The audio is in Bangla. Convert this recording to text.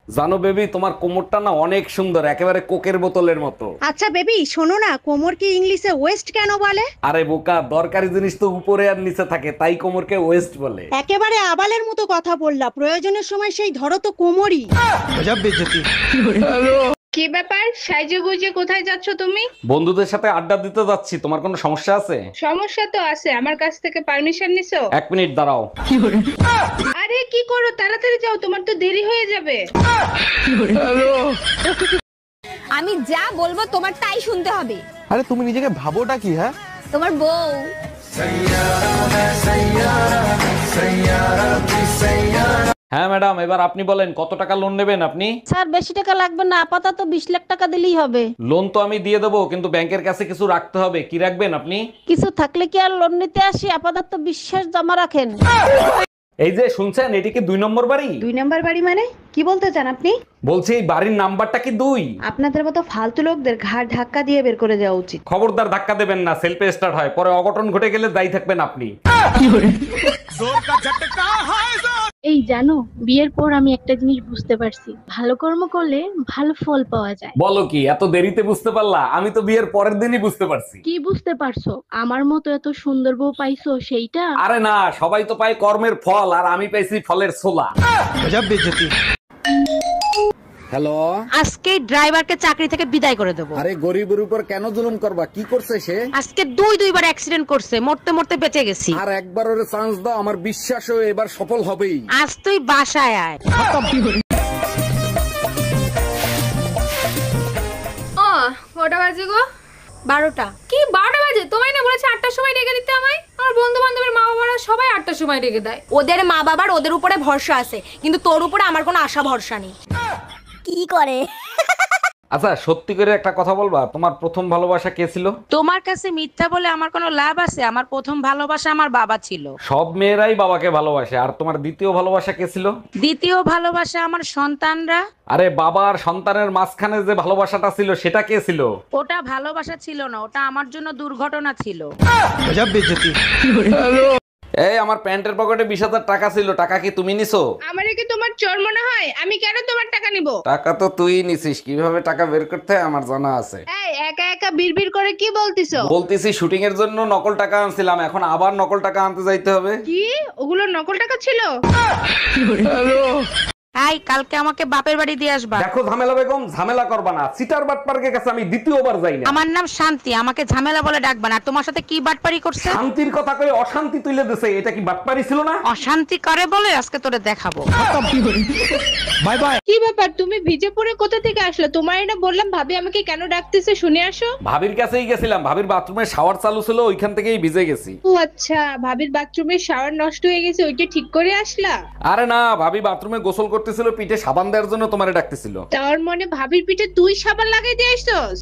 জানো বেবি, তোমার কোমরটা না অনেক সুন্দর, একেবারে কোকের বোতলের মতো। আচ্ছা বেবি শোনো না, কোমর কি ইংলিশে ওয়েস্ট কেন বলে? আরে বোকা, দরকারি জিনিস তো উপরে আর নিচে থাকে, তাই কোমরকে ওয়েস্ট বলে। একেবারে আবালের মতো কথা বললা, প্রয়োজনের সময় সেই ধরো তো কোমরই। কি ব্যাপার, সাইজে গুজে কোথায় যাচ্ছ তুমি? বন্ধুদের সাথে আড্ডা দিতে যাচ্ছি। তোমার কোনো সমস্যা আছে? সমস্যা তো আছে, আমার কাছ থেকে পারমিশন নিছো? 1 মিনিট দাঁড়াও। আরে কি করো, তাড়াতাড়ি যাও, তোমার তো দেরি হয়ে যাবে। আমি যা বলবো তোমার তাই শুনতে হবে। আরে তুমি নিজেকে ভাবোটা কি? হ্যাঁ, তোমার বউ। হ্যাঁ ম্যাডাম, এবার আপনি বলেন কত টাকা লোন নেবেন আপনি? স্যার বেশি টাকা লাগবে না, আপাতত 20 লাখ টাকা দিলেই হবে। লোন তো আমি দিয়ে দেবো, কিন্তু ব্যাংকের কাছে কিছু রাখতে হবে। কি রাখবেন আপনি? কিছু থাকলে কি আর লোন নিতে আসি, আপাতত বিশ্বাস জমা রাখেন। এই যে শুনছেন, এটি কি 2 নম্বর বাড়ি? 2 নাম্বার বাড়ি মানে কি বলতে চান আপনি? বলছি এই বাড়ির নাম্বারটা কি 2? আপনাদের মতো ফালতু লোকদের ঘাড় ধাক্কা দিয়ে বের করে দেওয়া উচিত। খবরদার ধাক্কা দেবেন না, সেলফে স্টার্ট হয়, পরে অঘটন ঘটে গেলে দায়ী থাকবেন আপনি। এই জানো, বিয়ের পর আমি একটা জিনিস বুঝতে পারছি, ভালো কর্ম করলে ভালো ফল পাওয়া যায়। বলো কি, এত দেরিতে বুঝতে পারলা? আমি তো বিয়ের পরের দিনই বুঝতে পারছি। কি বুঝতে পারছো? আমার মতো এত সুন্দর বউ পাইছো সেইটা? আরে না, সবাই তো পায় কর্মের ফল, আর আমি পাইছি ফলের ছোলা। হ্যালো, আজকে ড্রাইভারকে চাকরি থেকে বিদায় করে দেবো। আরে গরিবের উপর কেন জুলুম করবা? কি করছে সে? আজকে দুইবার অ্যাক্সিডেন্ট করছে, মরতে মরতে বেঁচে গেছি। আর একবার ওরে চান্স দাও, আমার বিশ্বাস ও এবার সফল হবেই। আজ তুই বাসায় আয়। ও কটা বাজে গো? 12টা। কি 12টা বাজে? তোমায় না বলেছে 8টার সময় ডেকে দিতে আমায়? আমার বন্ধু বান্ধবের মা বাবারা সবাই 8টার সময় ডেকে দেয়। ওদের মা বাবার ওদের উপরে ভরসা আছে, কিন্তু তোর উপরে আমার কোনো আশা ভরসা নেই। কি করে? আচ্ছা সত্যি করে একটা কথা বলবা, তোমার প্রথম ভালোবাসা কে ছিল? তোমার কাছে মিথ্যা বলে আমার কোনো লাভ আছে? আমার প্রথম ভালোবাসা আমার বাবা ছিল। সব মেয়েরাই বাবাকে ভালোবাসে। আর তোমার দ্বিতীয় ভালোবাসা কে ছিল? দ্বিতীয় ভালোবাসা আমার সন্তানরা। আরে বাবা আর সন্তানের মাঝখানে যে ভালোবাসাটা ছিল সেটা কে ছিল? ওটা ভালোবাসা ছিল না, ওটা আমার জন্য দুর্ঘটনা ছিল। এই আমার প্যান্টের পকেটে 20,000 টাকা ছিল, টাকা কি তুমি নিছো? আমারে কি তোমার চোর মনে হয়? আমি কেন তোমার টাকা নিব? টাকা তো তুই নিছিস, কিভাবে টাকা বের করতে হয় আমার জানা আছে। এই একা একা বিড়বিড় করে কি বলতিছো? বলতেছি শুটিং এর জন্য নকল টাকা আনছিলাম, এখন আবার নকল টাকা আনতে যাইতে হবে। কি ওগুলো নকল টাকা ছিল? এই কালকে আমাকে বাপের বাড়ি দিয়ে আসবা। দেখো ঝামেলা বেগম, ঝামেলা করবা না। সিটার বাটপার্কের কাছে আমি দ্বিতীয়বার যাই না। আমার নাম শান্তি, আমাকে ঝামেলা বলে ডাকবা না। আর তোমার সাথে কি বাটপারি করছে? শান্তির কথা কই অশান্তি তুলে দিছে, এটা কি বাটপারি ছিল না? অশান্তি করে বলে আজকে তোরে দেখাবো। Bye bye. কি ব্যাপার, তুমি ভিজে পড়ে কোথা থেকে আসলে? তোমার না বললাম ভাবি আমাকে কেন ডাকতেছে, শুনে আসো। ভাবির কাছেই গেছিলাম, ভাবির বাথরুমে শাওয়ার চালু ছিল, ওইখান থেকেই ভিজে গেছি। ও আচ্ছা, ভাবির বাথরুমের শাওয়ার নষ্ট হয়ে গেছে, ওইটা ঠিক করে আসলা? আরে না, ভাবি বাথরুমে গোসল করতেছিল, পিঠে সাবান দেওয়ার জন্য তোমারে ডাকতেছিল। তার মনে ভাবির পিঠে তুই সাবান লাগাই দিয়ে আসছস?